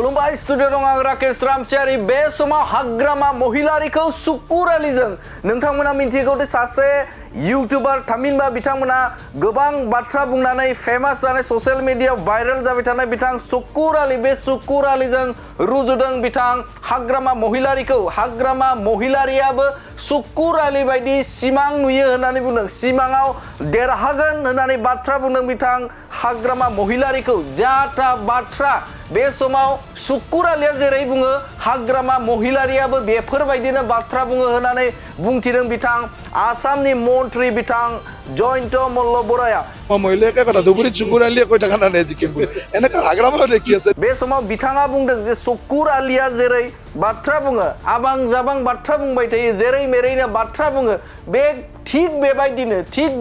खुलुमबाय स्टुडिअ दं आं राकेश रामसियारि बे समाव हाग्रामा महिलारिखौ सुकुर आलिजों नोंथांमोना मिन्थिगौ दि सासे इउटुबार थामहिनबा बिथांमोना गोबां बाथ्रा बुंनानै फेमास जानाय ससियेल मिडियायाव भाइरेल जाबाय थानाय बिथां सुकुर आलि बे सुकुर आलिजों रुजुदों बिथां हाग्रामा महिलारिखौ हाग्रामा महिलारियाबो सुकुर आलि बायदि सिमां नुयो होननानै बुंदों सिमाङाव देरहागोन होननानै बाथ्रा बुंदों बिथां हाग्रामा महिलारिखौ जाथा बाथ्रा बे समाव सुकुर आलिया जेरै बुङो हाग्रामा महिलारियाबो बेफोरबायदिनो बाथ्रा बुङो होननानै बुंथिदों बिथां आसामनि मन्त्रि बिथां जयन्त मल्ल बराया महिलाया কথা দুপুরি সুকুর আলিয়া কই টাকা না জিকিম এনেকা হাগ্রামা দেখি আছে बे समाव बिथाङा बुंदों जे सुकुर आलिया जेरै बाथ्रा बुङो आबां जाबां बाथ्रा बुंबाय थायो जेरै मेरैनो बाथ्रा बुङो बे थिग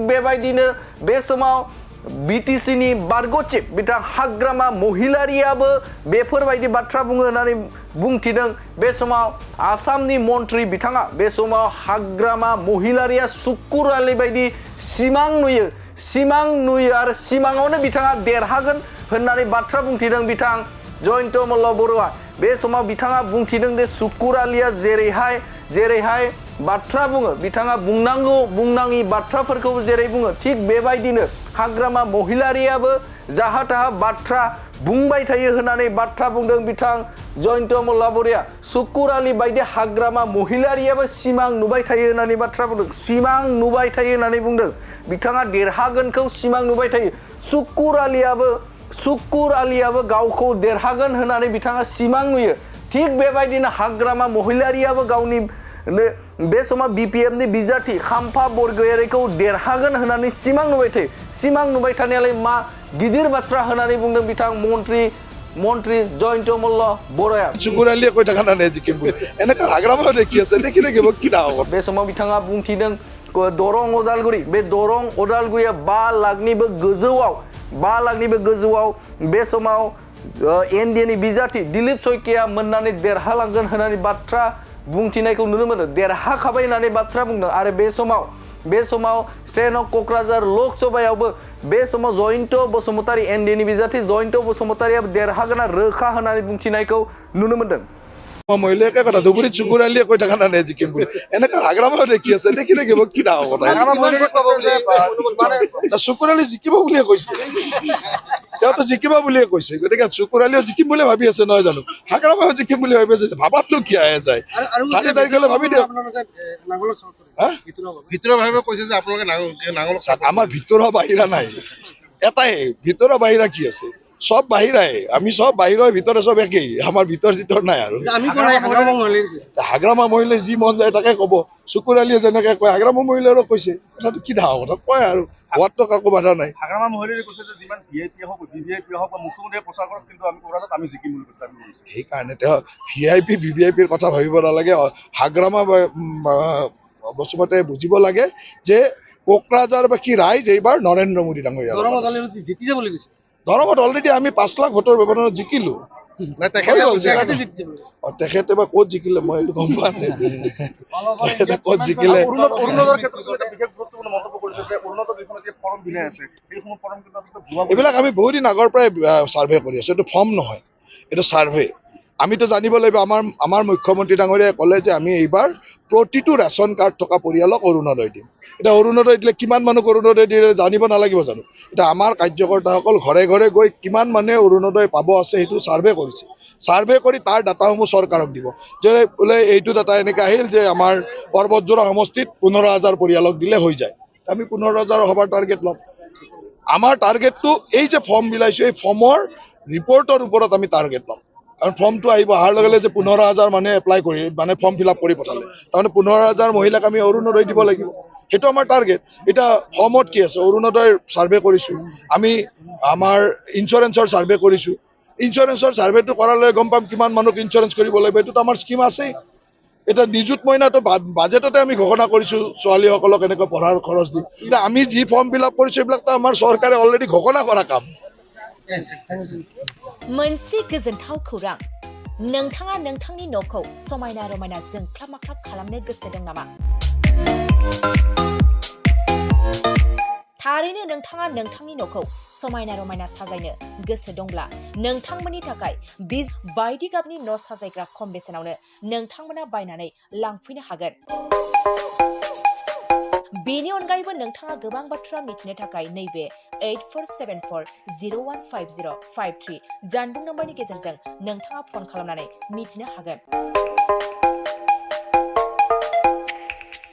बेबायदिनो बे समाव BTCनि बारग' चिफ बिथां हाग्रामा महिलारियाबो बेफोरबायदि बाथ्रा बुङो होननानै बुंथिदों बे समाव आसामनि मन्त्रि बिथाङा बे समाव हाग्रामा महिलारिया सुकुर आलि बायदि सिमां नुयो आरो सिमाङावनो बिथाङा देरहागोन होननानै बाथ्रा बुंथिदों बिथां जयन्त मल्ल बरुवा बे समाव बिथाङा बुंथिदों दि सुकुर आलिया जेरैहाय बाथ्रा बुङो बिथाङा बुंनाङि बाथ्राफोरखौ जेरै बुङो थिग बेबायदिनो हाग्रामा महिलारियाबो जाहा थाहा बाथ्रा बुंबाय थायो होननानै बाथ्रा बुंदों बिथां जयन्त मल्ल बरुवाया सुकुर आलि बायदि हाग्रामा महिलारियाबो सिमां नुबाय थायो होननानै बाथ्रा बुंदों सिमां नुबाय थायो होननानै बुंदों बिथाङा देरहागोनखौ सिमां नुबाय थायो सुकुर आलियाबो गावखौ देरहागोन होननानै बिथाङा सिमां नुयो थिग बेबायदिनो हाग्रामा महिलारियाबो गावनि बे समाव BPFनि बिजाथि खाम्फा बरगयारिखौ देरहागोन होननानै सिमां नुबाय थायो सिमां नुबाय थानायालाय मा गिदिर बाथ्रा होननानै बुंदों बिथां मन्त्रि जयन्त मल्ल बराया সুকুর আলিয়া কই টাকা না জিকিম এনেকা হাগ্রামা দেখি আছে দেখি কি না बे समाव बिथाङा बुंथिदों दरं उदालगुरि बे दरं उदालगुरिया 5 लाखनिबो गोजौआव बे समाव एनडिएनि बिजाथि दिलीप सयकिया मोननानै देरहालांगोन होननानै बाथ्रा बुंथिनायखौ नुनो मोनो देरहाखाबाय होननानै बाथ्रा बुंदों आरो बे समाव सेनो क'क्राझार लकसभायावबो बे समाव जयन्त बसुमतारी एनडिएनि बिजाथि जयन्त बसुमतारिया देरहागोन रोखा होननानै बुंथिनायखौ नुनो मोनदों महिलाया কথা দুপুরি সুকুর আলিয়া কই টাকা না জিকিম এনেকা হাগ্রামা দেখি আছে দেখি কি না সুকুর আলি জিকিব বুলিয়ে কৈছে তেওঁ তো জিকিব বুলিয়ে কৈছে গতিকে সুকুর আলিও জিকিম বুলি ভাবি আছে নহয় জানো হাগ্ৰামাও জিকিম বুলি ভাবি আছে ভাবাতনো কি আহে যায় 4 তাৰিখলৈ ভাবি দিয়ক ভিতৰুৱাভাৱে কৈছে যে আপোনালোকে নাঙল আমাৰ ভিতৰুৱা বাহিৰা নাই এটাই ভিতৰুৱা বাহিৰা কি আছে সব বাহিৰাই আমি সব বাহিৰৰ ভিতরে সব একেই আমার ভিতর নাই আর হাগ্রামা মহিলার যি মন যায় তাকে কব সুকুর আলিয়ে যেনেকে কয় হাগ্রামা মহিলারও কৈছে কথাটো কি ডাঙৰ কথা কয় আৰু হোৱাটো কাকো বাধা নাই হাগ্ৰামা মহিলাৰে কৈছে যে যিমান ভিআইপি হওক ভিভিআইপি হওক বা মুখ্যমন্ত্ৰীয়ে প্ৰচাৰ কৰক কিন্তু আমি কোৰাত আমি জিকিম বুলি কৈছে সেইকাৰণে তেওঁ ভিআইপি ভিভিআইপিৰ কথা ভাবিব নালাগে হাগ্ৰামা বসুমতাৰীয়ে বুজিব লাগে যে কোকৰাঝাৰবাসী ৰাইজ এইবাৰ নৰেন্দ্ৰ মোদী ডাঙৰীয়া জিতি যাব বুলি কৈছে দৰঙত অলৰেডি আমি 5 লাখ ভোটৰ ব্যৱধানত জিকিলো তেখেতে বা ক'ত জিকিলে মই এইটো গম পোৱা নাই ক'ত জিকিলে এইবিলাক আমি বহুত দিন আগৰ পৰাই সাৰ্ভে কৰি আছো এইটো ফৰ্ম নহয় এইটো সাৰ্ভে আমিতো জানিব লাগিব আমাৰ মুখ্যমন্ত্ৰী ডাঙৰীয়াই ক'লে যে আমি এইবাৰ প্ৰতিটো ৰেচন কাৰ্ড থকা পৰিয়ালক অৰুণোদয় দিম এটা অৰুণোদয় দিলে কিমান মানুহ অৰুণোদয় দিলে জানিব নালাগিব জানো এটা আমাৰ কাৰ্যকৰ্তাসকল ঘৰে ঘৰে গৈ কিমান মানুহে অৰুণোদয় পাব আছে সেইটো সাৰ্ভে কৰিছে সাৰ্ভে কৰি তাৰ ডাটাসমূহ চৰকাৰক দিব যে বোলে এইটো ডাটা এনেকৈ আহিল যে আমাৰ পৰ্বতজোৰা সমষ্টিত 15,000 পৰিয়ালক দিলে হৈ যায় আমি 15,000 হবাৰ টাৰ্গেট ল'ম আমাৰ টাৰ্গেটটো এই যে ফৰ্ম বিলাইছো এই ফৰ্মৰ ৰিপৰ্টৰ ওপৰত আমি টাৰ্গেট ল'ম কাৰণ ফৰ্মটো আহিব অহাৰ লগে লগে যে 15,000 মানুহে এপ্লাই কৰি মানে ফৰ্ম ফিল আপ কৰি পঠালে তাৰমানে 15,000 মহিলাক আমি অৰুণোদয় দিব লাগিব সেইটো আমাৰ টাৰ্গেট এটা ফৰ্মত কি আছে অৰুণোদয় সাৰ্ভে কৰিছো আমি আমাৰ ইন্স্যুৰেন্সৰ সাৰ্ভে কৰিছো ইন্স্যুৰেন্সৰ সাৰ্ভেটো কৰালৈ গম পাম কিমান মানুহক ইন্স্যুৰেন্স কৰিব লাগিব এইটো আমাৰ স্কিম আছে এটা নিযুত মইনাটো বাজেটতে আমি ঘোষণা কৰিছো ছোৱালীসকলক এনেকৈ পঢ়াৰ খৰচ দি এটা আমি যি ফৰ্ম ফিল আপ কৰিছো এইবিলাক তো আমাৰ চৰকাৰে অলৰেডি ঘোষণা কৰা কাম मोनसे गोजोनथाव खौरां नोंथाङा नोंथांनि न'खौ समायना रमायना जोंख्लाब माख्लाब खालामनो गोसो दं नामा थारैनो नोंथाङा नोंथांनि न'खौ समायना रमायना साजायनो गोसो दंब्ला नोंथांमोननि थाखाय बायदि गाबनि न' साजायग्रा खम बेसेनावनो नोंथांमोना बायनानै लांफैनो हागोन। बेनि अनगायैबो नोंथाङा गोबां बाथ्रा मिथिनो थाखाय नैबे 8474015053 जानबुं नम्बरनि गेजेरजों नोंथाङा फन खालामनानै मिथिनो हागोन।